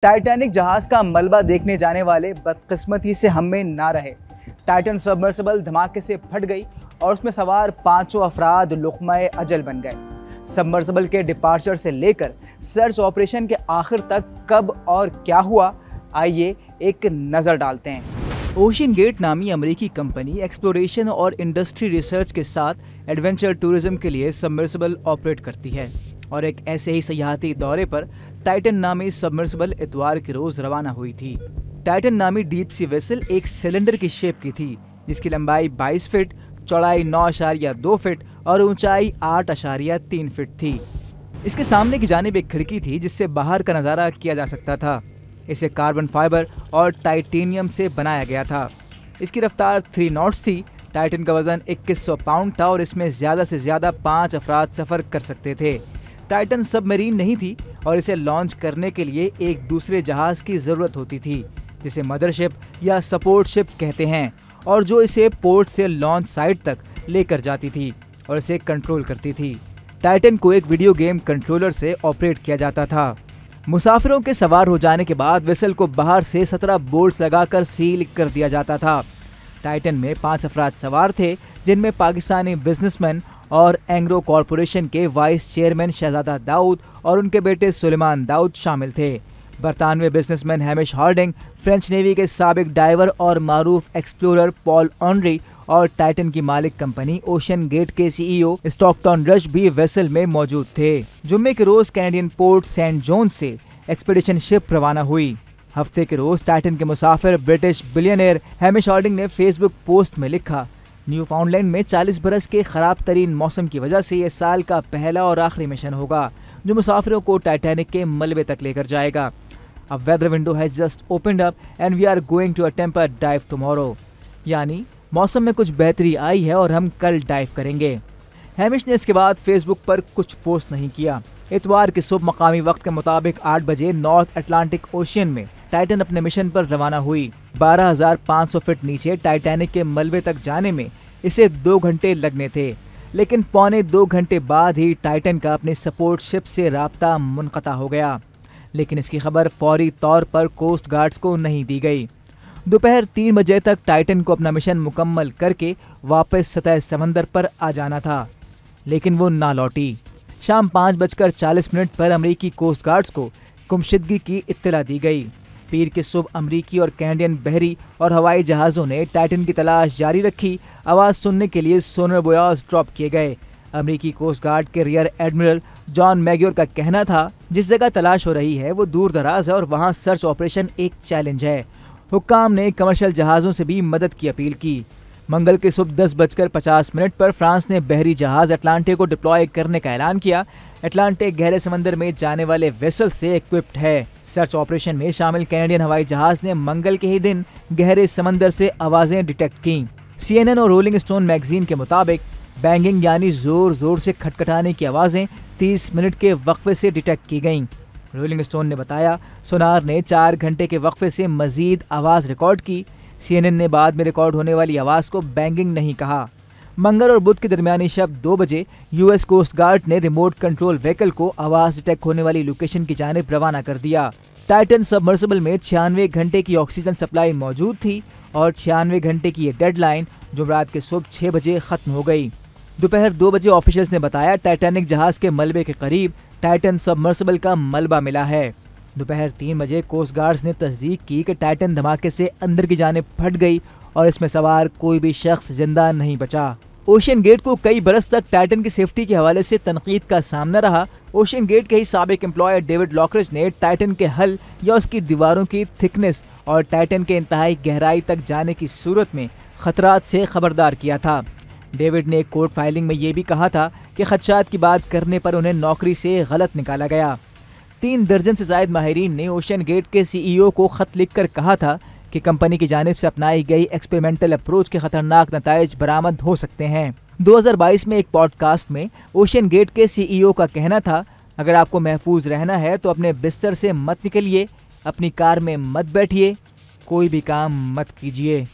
Titanic जहाज का मलबा देखने जाने वाले बदकिस्मती से हम में ना रहे। टाइटन सबमर्सिबल धमाके से फट गई और उसमें सवार 500 अफराद लुक़्मा-ए अजल बन गए। सबमर्सिबल के डिपार्चर से लेकर सर्च ऑपरेशन के आखिर तक कब और क्या हुआ, आइए एक नज़र डालते हैं। ओशन गेट नामी अमेरिकी कंपनी एक्सप्लोरेशन और इंडस्ट्री रिसर्च के साथ एडवेंचर टूरिज्म के लिए सबमर्सिबल ऑपरेट करती है और एक ऐसे ही सयाहती दौरे पर टाइटन नामी सबमर्सिबल इतवार के रोज रवाना हुई थी। टाइटन नामी डीप सी वेसल एक सिलेंडर की शेप की थी, जिसकी लंबाई 22 फीट, चौड़ाई 9.2 फीट और ऊंचाई 8.3 फीट थी। इसके सामने की जानिब एक खिड़की थी जिससे बाहर का नज़ारा किया जा सकता था। इसे कार्बन फाइबर और टाइटेनियम से बनाया गया था। इसकी रफ्तार 3 नॉट्स थी। टाइटन का वजन 2100 पाउंड था और इसमें ज़्यादा से ज़्यादा 5 अफराद सफ़र कर सकते थे। टाइटन सबमरीन नहीं थी और इसे लॉन्च करने के लिए एक दूसरे जहाज़ की ज़रूरत होती थी, जिसे मदरशिप या सपोर्ट शिप कहते हैं, और जो इसे पोर्ट से लॉन्च साइट तक लेकर जाती थी और इसे कंट्रोल करती थी। टाइटन को एक वीडियो गेम कंट्रोलर से ऑपरेट किया जाता था। मुसाफिरों के सवार हो जाने के बाद वेसल को बाहर से 17 बोल्ट्स लगाकर सील कर दिया जाता था। टाइटन में 5 अफराद सवार थे, जिनमें पाकिस्तानी बिजनेसमैन और एंग्रो कॉरपोरेशन के वाइस चेयरमैन शहजादा दाऊद और उनके बेटे सुलेमान दाऊद शामिल थे। बरतानवी businessman Hamish Harding, French navy के साबिक डाइवर और मारूफ एक्सप्लोरर पॉल ऑनरी और टाइटन की मालिक कंपनी ओशन गेट के सीईओ स्टॉकटन रश भी वेसल में मौजूद थे। जुम्मे के रोज कैनेडियन पोर्ट सेंट जॉन से एक्सपीडिशन शिप रवाना हुई। हफ्ते के रोज टाइटन के मुसाफिर ब्रिटिश बिलियनियर हैमिश हॉर्डिंग ने फेसबुक पोस्ट में लिखा, न्यूफाउंडलैंड में 40 बरस के खराब तरीन मौसम की वजह से ये साल का पहला और आखिरी मिशन होगा जो मुसाफिरों को टाइटैनिक के मलबे तक लेकर जाएगा। A weather window has just opened up and we are going to attempt a dive tomorrow। यानी मौसम में कुछ बेहतरी आई है और हम कल डाइव करेंगे। हैमिश ने इसके बाद फेसबुक पर कुछ पोस्ट नहीं किया। इतवार की सुबह मकामी वक्त के मुताबिक 8 बजे नॉर्थ अटलांटिक ओशियन में टाइटन अपने मिशन पर रवाना हुई। 12,500 फीट नीचे टाइटैनिक के मलबे तक जाने में इसे 2 घंटे लगने थे, लेकिन पौने 2 घंटे बाद ही टाइटन का अपने सपोर्ट शिप से राब्ता मुनक़ता हो गया। लेकिन इसकी खबर फौरी तौर पर कोस्ट गार्ड्स को नहीं दी गई। दोपहर 3 बजे तक टाइटन को अपना मिशन मुकम्मल करके वापस सतह समंदर पर आ जाना था, लेकिन वो ना लौटी। शाम 5:40 पर अमरीकी कोस्ट गार्ड्स को गुमशुदगी की इत्तला दी गई। पीर के सुबह अमरीकी और कैनेडियन बहरी और हवाई जहाज़ों ने टाइटन की तलाश जारी रखी। आवाज़ सुनने के लिए सोनर बुयाज ड्रॉप किए गए। अमरीकी कोस्ट गार्ड के रियर एडमिरल जॉन मैग्योर का कहना था, जिस जगह तलाश हो रही है वो दूर दराज है और वहाँ सर्च ऑपरेशन एक चैलेंज है। हुक्काम ने कमर्शियल जहाज़ों से भी मदद की अपील की। मंगल के सुबह 10:50 पर फ्रांस ने बहरी जहाज़ अटलांटे को डिप्लॉय करने का ऐलान किया। अटलांटे गहरे समंदर में जाने वाले वेसल से इक्विप्ड है। सर्च ऑपरेशन में शामिल कैनेडियन हवाई जहाज ने मंगल के ही दिन गहरे समंदर से आवाज़ें डिटेक्ट की। CNN और रोलिंग स्टोन मैगजीन के मुताबिक बैंगिंग यानी जोर जोर से खटखटाने की आवाज़ें 30 मिनट के वक्फे से डिटेक्ट की गईं। रोलिंग स्टोन ने बताया, सोनार ने 4 घंटे के वक्फे से मजीद आवाज़ रिकॉर्ड की। CNN ने बाद में रिकॉर्ड होने वाली आवाज़ को बैंगिंग नहीं कहा। मंगल और बुध के दरमियानी शब 2 बजे US कोस्ट गार्ड ने रिमोट कंट्रोल व्हीकल को आवाज़ डिटेक्ट होने वाली लोकेशन की जानिब रवाना कर दिया। टाइटन सबमर्सिबल में 96 घंटे की ऑक्सीजन सप्लाई मौजूद थी और 96 घंटे की ये डेडलाइन जुमेरात के सुबह 6 बजे ख़त्म हो गई। दोपहर 2 बजे ऑफिशियल्स ने बताया, टाइटैनिक जहाज़ के मलबे के करीब टाइटन सबमर्सिबल का मलबा मिला है। दोपहर 3 बजे कोस्ट गार्ड्स ने तस्दीक की कि टाइटन धमाके से अंदर की जानिब फट गई और इसमें सवार कोई भी शख्स जिंदा नहीं बचा। ओशन गेट को कई बरस तक टाइटन की सेफ्टी के हवाले से तनकीद का सामना रहा। ओशन गेट के ही साबिक एम्प्लॉयर डेविड लॉकरिज ने टाइटन के हल या उसकी दीवारों की थिकनेस और टाइटन के इंतहाई गहराई तक जाने की सूरत में खतरात से खबरदार किया था। डेविड ने एक कोर्ट फाइलिंग में ये भी कहा था कि खदशात की बात करने पर उन्हें नौकरी से गलत निकाला गया। 3 दर्जन से जायद माहिरीन ने ओशन गेट के सीईओ को खत लिखकर कहा था कि कंपनी की जानिब से अपनाई गई एक्सपेरिमेंटल अप्रोच के खतरनाक नताइज बरामद हो सकते हैं। 2022 में एक पॉडकास्ट में ओशन गेट के सीईओ का कहना था, अगर आपको महफूज रहना है तो अपने बिस्तर से मत निकलिए, अपनी कार में मत बैठिए, कोई भी काम मत कीजिए।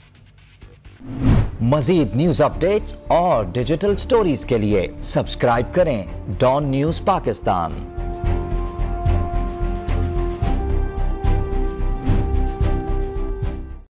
मजीद न्यूज अपडेट्स और डिजिटल स्टोरीज के लिए सब्सक्राइब करें डॉन न्यूज पाकिस्तान।